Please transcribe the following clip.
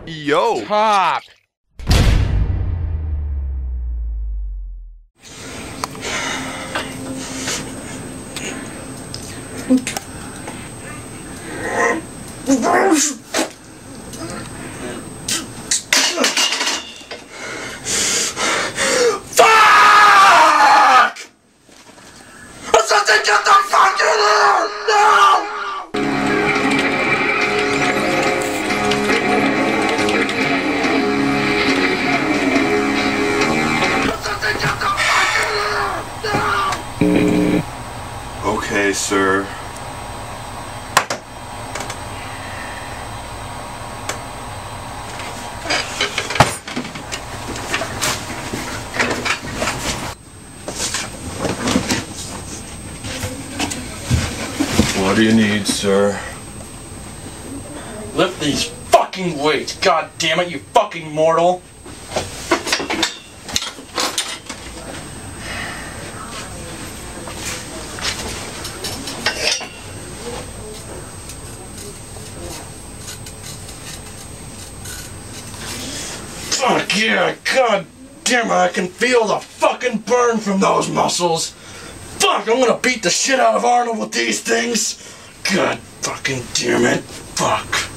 Yo! Pop! Fuck! Something get the fuck in here! No! Something get the fuck in here! No! Okay, sir. What do you need, sir? Lift these fucking weights, god damn it, you fucking mortal! Fuck yeah, god damn it, I can feel the fucking burn from those muscles! Fuck, I'm gonna beat the shit out of Arnold with these things! God fucking damn it, fuck.